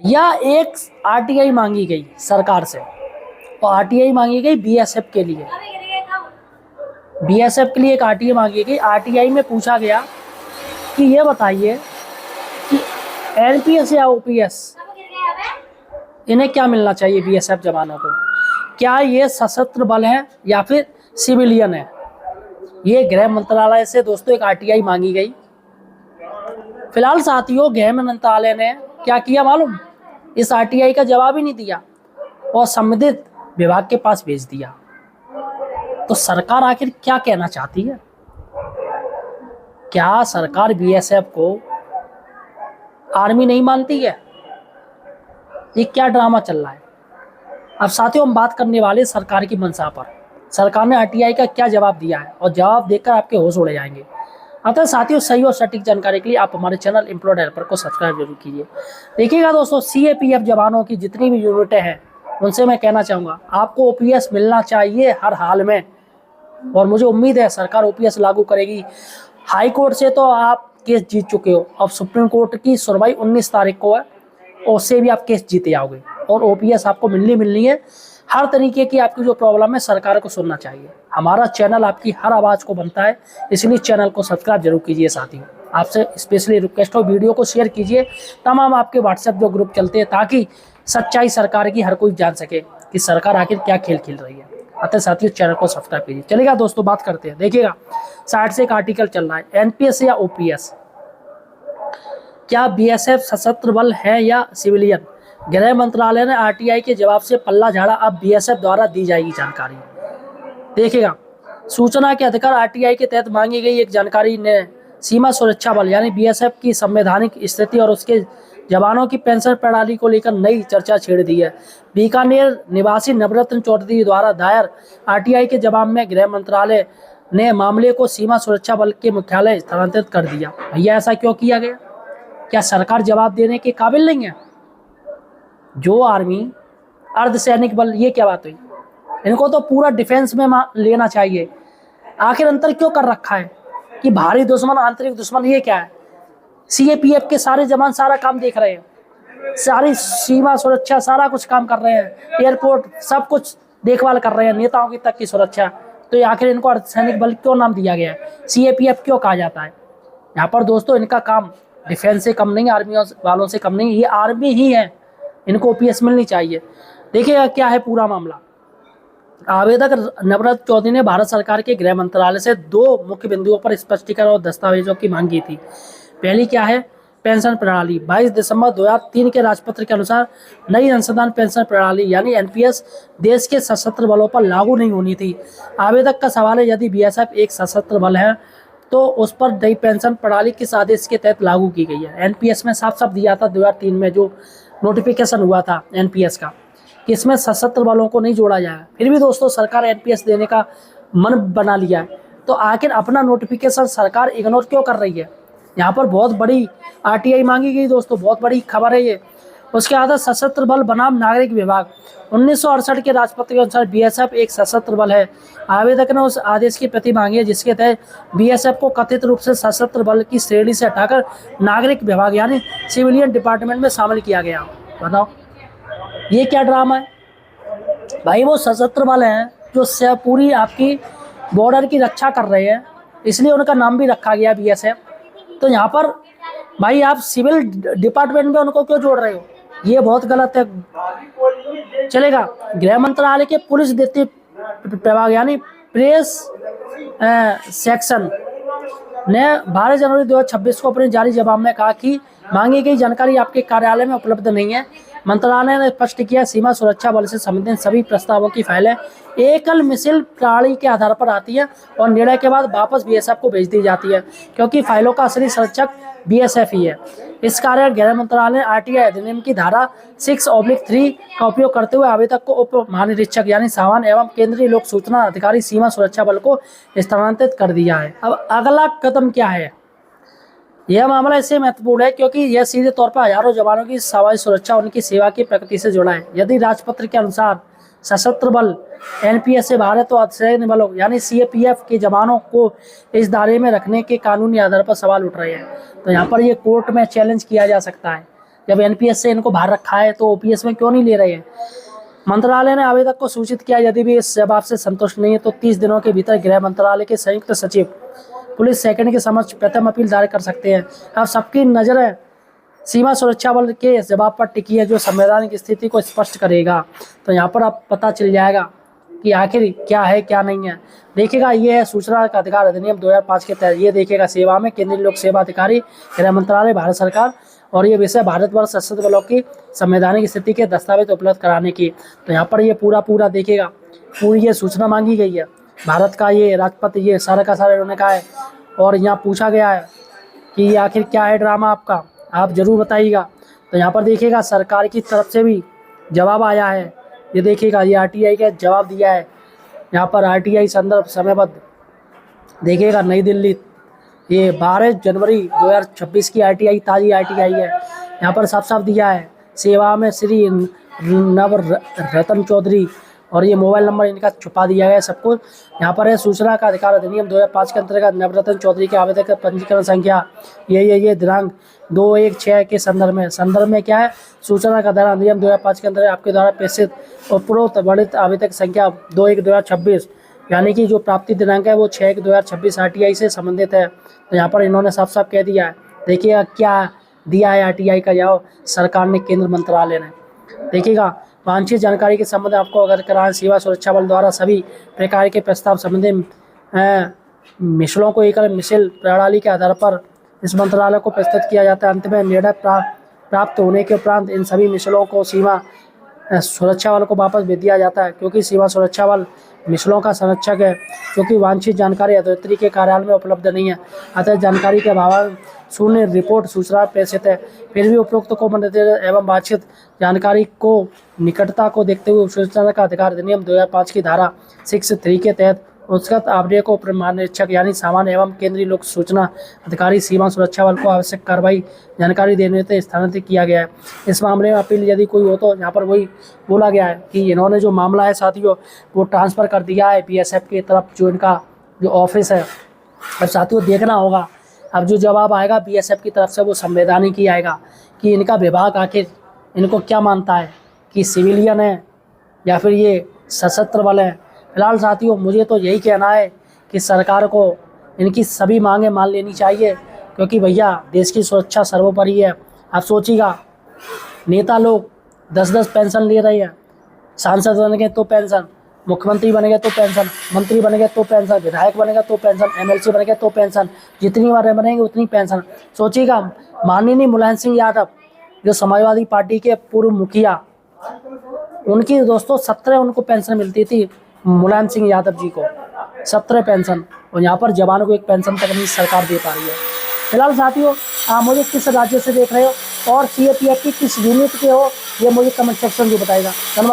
या एक आरटीआई मांगी गई सरकार से, और आरटीआई मांगी गई बीएसएफ के लिए। बीएसएफ के लिए एक आरटीआई मांगी गई। आरटीआई में पूछा गया कि ये बताइए कि एनपीएस या ओपीएस, इन्हें क्या मिलना चाहिए बीएसएफ जवानों को? क्या ये सशस्त्र बल है या फिर सिविलियन है? ये गृह मंत्रालय से दोस्तों एक आरटीआई मांगी गई। फिलहाल साथियों, गृह मंत्रालय ने क्या किया मालूम? इस आरटीआई का जवाब ही नहीं दिया और संबंधित विभाग के पास भेज दिया। तो सरकार आखिर क्या कहना चाहती है? क्या सरकार बीएसएफ को आर्मी नहीं मानती है? ये क्या ड्रामा चल रहा है? अब साथियों, हम बात करने वाले सरकार की मंशा पर। सरकार ने आरटीआई का क्या जवाब दिया है, और जवाब देखकर आपके होश उड़ जाएंगे। अतः साथियों, सही और सटीक जानकारी के लिए आप हमारे चैनल एम्प्लॉयड हेल्पर को सब्सक्राइब जरूर कीजिए। देखिएगा दोस्तों, सीएपीएफ जवानों की जितनी भी यूनिटें हैं उनसे मैं कहना चाहूँगा, आपको ओपीएस मिलना चाहिए हर हाल में, और मुझे उम्मीद है सरकार ओपीएस लागू करेगी। हाई कोर्ट से तो आप केस जीत चुके हो, अब सुप्रीम कोर्ट की सुनवाई 19 तारीख को है, और उससे भी आप केस जीते जाओगे, और ओपीएस आपको मिलनी है। हर तरीके की आपकी जो प्रॉब्लम है सरकार को सुनना चाहिए। हमारा चैनल आपकी हर आवाज़ को बनता है, इसलिए चैनल को सब्सक्राइब जरूर कीजिए। साथियों, आपसे स्पेशली रिक्वेस्ट हो, वीडियो को शेयर कीजिए तमाम आपके व्हाट्सएप जो ग्रुप चलते हैं, ताकि सच्चाई सरकार की हर कोई जान सके कि सरकार आखिर क्या खेल खेल रही है। अतः साथियों, चैनल को सब्सक्राइब कीजिए। चलेगा दोस्तों, बात करते हैं। देखिएगा, साइड से एक आर्टिकल चल रहा है, एनपीएस या ओपीएस, क्या बीएसएफ सशस्त्र बल है या सिविलियन? गृह मंत्रालय ने आरटीआई के जवाब से पल्ला झाड़ा, अब बीएसएफ द्वारा दी जाएगी जानकारी। देखिएगा, सूचना के अधिकार आरटीआई के तहत मांगी गई एक जानकारी ने सीमा सुरक्षा बल यानी बीएसएफ की संवैधानिक स्थिति और उसके जवानों की पेंशन प्रणाली को लेकर नई चर्चा छेड़ दी है। बीकानेर निवासी नवरत्न चौधरी द्वारा दायर आरटीआई के जवाब में गृह मंत्रालय ने मामले को सीमा सुरक्षा बल के मुख्यालय स्थानांतरित कर दिया। भैया, ऐसा क्यों किया गया? क्या सरकार जवाब देने के काबिल नहीं है? जो आर्मी, अर्धसैनिक बल, ये क्या बात हुई? इनको तो पूरा डिफेंस में लेना चाहिए। आखिर अंतर क्यों कर रखा है कि भारी दुश्मन, आंतरिक दुश्मन, ये क्या है? सीएपीएफ के सारे जवान सारा काम देख रहे हैं, सारी सीमा सुरक्षा सारा कुछ काम कर रहे हैं, एयरपोर्ट सब कुछ देखभाल कर रहे हैं, नेताओं की तक की सुरक्षा। तो आखिर इनको अर्धसैनिक बल क्यों नाम दिया गया है? सीएपीएफ क्यों कहा जाता है? यहाँ पर दोस्तों इनका काम डिफेंस से कम नहीं, आर्मी वालों से कम नहीं, ये आर्मी ही है। इनको ओपीएस मिलनी चाहिए। देखिएगा क्या है पूरा मामला। आवेदक नवरत्न चौधरी ने भारत सरकार के गृह मंत्रालय से 2 मुख्य बिंदुओं पर स्पष्टीकरण और दस्तावेजों की मांग की थी। पहली क्या है? पेंशन प्रणाली। 22 दिसंबर 2003 के राजपत्र के अनुसार नई अंशदान पेंशन प्रणाली यानी एनपीएस देश के सशस्त्र बलों पर लागू नहीं होनी थी। आवेदक का सवाल है, यदि बीएसएफ एक सशस्त्र बल है तो उस पर नई पेंशन प्रणाली किस आदेश के तहत लागू की गई है? एनपीएस में साफ साफ दिया था 2003 में जो नोटिफिकेशन हुआ था एनपीएस का, कि इसमें सशस्त्र बलों को नहीं जोड़ा जाएगा। फिर भी दोस्तों सरकार एनपीएस देने का मन बना लिया है। तो आखिर अपना नोटिफिकेशन सरकार इग्नोर क्यों कर रही है? यहाँ पर बहुत बड़ी आरटीआई मांगी गई दोस्तों, बहुत बड़ी खबर है ये। उसके आधार सशस्त्र बल बनाम नागरिक विभाग 1968 के राजपत्र के अनुसार बीएसएफ एक सशस्त्र बल है। आवेदक ने उस आदेश की प्रति मांगी है जिसके तहत बीएसएफ को कथित रूप से सशस्त्र बल की श्रेणी से हटाकर नागरिक विभाग यानी सिविलियन डिपार्टमेंट में शामिल किया गया। बताओ, ये क्या ड्रामा है भाई? वो सशस्त्र बल हैं जो पूरी आपकी बॉर्डर की रक्षा कर रहे हैं, इसलिए उनका नाम भी रखा गया बीएसएफ। तो यहाँ पर भाई आप सिविल डिपार्टमेंट में उनको क्यों जोड़ रहे हो? ये बहुत गलत है। चलेगा, गृह मंत्रालय के पुलिस देती विभाग यानी प्रेस सेक्शन ने 12 जनवरी 2026 को अपने जारी जवाब में कहा कि मांगी गई जानकारी आपके कार्यालय में उपलब्ध नहीं है। मंत्रालय ने स्पष्ट किया, सीमा सुरक्षा बल से संबंधित सभी प्रस्तावों की फाइलें एकल मिसल प्रणाली के आधार पर आती है और निर्णय के बाद वापस बीएसएफ को भेज दी जाती है, क्योंकि फाइलों का असली संरक्षक बीएसएफ ही है। इस कार्य गृह मंत्रालय ने आरटीआई अधिनियम की धारा 6/3 का उपयोग करते हुए आवेदक को उप महानिरीक्षक यानी सामान्य एवं केंद्रीय लोक सूचना अधिकारी सीमा सुरक्षा बल को स्थानांतरित कर दिया है। अब अगला कदम क्या है? यह मामला इससे महत्वपूर्ण है क्योंकि यह सीधे तौर पर हजारों जवानों की सामाजिक सुरक्षा उनकी सेवा की प्रकृति से जुड़ा है। यदि राजपत्र के अनुसार सशस्त्र बल एनपीएस से बाहर है तो अर्धसैनिक बलों यानी सीएपीएफ के जवानों को इस दायरे में रखने के कानूनी आधार पर सवाल उठ रहे हैं। तो यहाँ पर ये कोर्ट में चैलेंज किया जा सकता है। जब एनपीएस से इनको बाहर रखा है तो ओपीएस में क्यों नहीं ले रहे हैं? मंत्रालय ने आवेदक को सूचित किया, यदि भी इस जवाब से संतुष्ट नहीं है तो 30 दिनों के भीतर गृह मंत्रालय के संयुक्त सचिव पुलिस सेकंड के समक्ष प्रथम अपील दायर कर सकते हैं। अब सबकी नजरें सीमा सुरक्षा बल के जवाब पर टिकी है, जो संवैधानिक स्थिति को स्पष्ट करेगा। तो यहाँ पर अब पता चल जाएगा कि आखिर क्या है क्या नहीं है। देखिएगा, ये है सूचना का अधिकार अधिनियम 2005 के तहत, ये देखिएगा सेवा में केंद्रीय लोक सेवा अधिकारी, गृह मंत्रालय, भारत सरकार, और ये विषय भारतवर्ष सशस्त्र बलों की संवैधानिक स्थिति के दस्तावेज उपलब्ध कराने की। तो यहाँ पर ये पूरा देखिएगा, पूरी ये सूचना मांगी गई है। भारत का ये राष्ट्रपति ये सारा का सारा इन्होंने कहा है, और यहाँ पूछा गया है कि ये आखिर क्या है ड्रामा आपका, आप जरूर बताइएगा। तो यहाँ पर देखिएगा सरकार की तरफ से भी जवाब आया है। ये देखिएगा, ये आरटीआई का जवाब दिया है। यहाँ पर आरटीआई संदर्भ समयबद्ध देखिएगा, नई दिल्ली, ये 12 जनवरी 2026 की आरटीआई, ताज़ी आरटीआई है। यहाँ पर साफ दिया है, सेवा में श्री नवरत्न चौधरी, और ये मोबाइल नंबर इनका छुपा दिया गया है सबको। यहाँ पर है सूचना का अधिकार अधिनियम 2005 के अंतर्गत नवरत्न चौधरी के आवेदक का पंजीकरण संख्या ये दिनांक 2/1/6 के संदर्भ में क्या है, सूचना का अधिकार अधिनियम 2005 के अंतर्गत आपके द्वारा प्रेषित उपरोक्त वर्णित आवेदक संख्या 2/1/2026, यानी कि जो प्राप्ति दिनांक है वो 6/1/2026 आरटीआई से संबंधित है। तो यहाँ पर इन्होंने साफ कह दिया है। देखिएगा क्या दिया है आरटीआई का जवाब सरकार ने, केंद्र मंत्रालय ने। देखिएगा, वांछित जानकारी के संबंध में आपको अगर कराएं, सीमा सुरक्षा बल द्वारा सभी प्रकार के प्रस्ताव संबंधित मिसलों को एक मिसल प्रणाली के आधार पर इस मंत्रालय को प्रस्तुत किया जाता है। अंत में निर्णय प्राप्त होने के उपरांत इन सभी मिसलों को सीमा सुरक्षा बल को वापस भेज दिया जाता है, क्योंकि सीमा सुरक्षा बल मिसलों का संरक्षक है। क्योंकि वांछित जानकारी अधोत्री के कार्यालय में उपलब्ध नहीं है, अतः जानकारी के अभाव शून्य रिपोर्ट सूचना प्रेषित है। फिर भी उपरोक्त को मद्देनजर एवं वांछित जानकारी को निकटता को देखते हुए सूचना का अधिकार अधिनियम 2005 की धारा 6(3) के तहत उसगत अपडेट को महानिरीक्षक यानी सामान्य एवं केंद्रीय लोक सूचना अधिकारी सीमा सुरक्षा बल को आवश्यक कार्रवाई जानकारी देने से स्थानांतरित किया गया है। इस मामले में अपील यदि कोई हो तो यहाँ पर वही बोला गया है कि इन्होंने जो मामला है साथियों वो ट्रांसफ़र कर दिया है बीएसएफ की तरफ, जो इनका जो ऑफिस है। अब साथियों देखना होगा अब जो जवाब आएगा बीएसएफ की तरफ से वो संवैधानिक ही आएगा कि इनका विभाग आखिर इनको क्या मानता है कि सिविलियन है या फिर ये सशस्त्र बल है। फिलहाल साथियों मुझे तो यही कहना है कि सरकार को इनकी सभी मांगें मान लेनी चाहिए, क्योंकि भैया देश की सुरक्षा सर्वोपरि है। आप सोचिएगा, नेता लोग 10-10 पेंशन ले रहे हैं, सांसद बन गए तो पेंशन, मुख्यमंत्री बन गए तो पेंशन, मंत्री बन गए तो पेंशन, विधायक बनेगा तो पेंशन, एमएलसी बन गए तो पेंशन, जितनी बार बनेंगे उतनी पेंशन। सोचिएगा, माननीय मुलायम सिंह यादव जो समाजवादी पार्टी के पूर्व मुखिया, उनकी दोस्तों 17 उनको पेंशन मिलती थी, मुलायम सिंह यादव जी को 17 पेंशन, और यहाँ पर जवानों को एक पेंशन तक नहीं सरकार दे पा रही है। फिलहाल साथियों आप मुझे किस राज्य से देख रहे हो और सीएपीएफ की किस यूनिट के हो, ये मुझे कमेंट सेक्शन में बताएगा। धन्यवाद।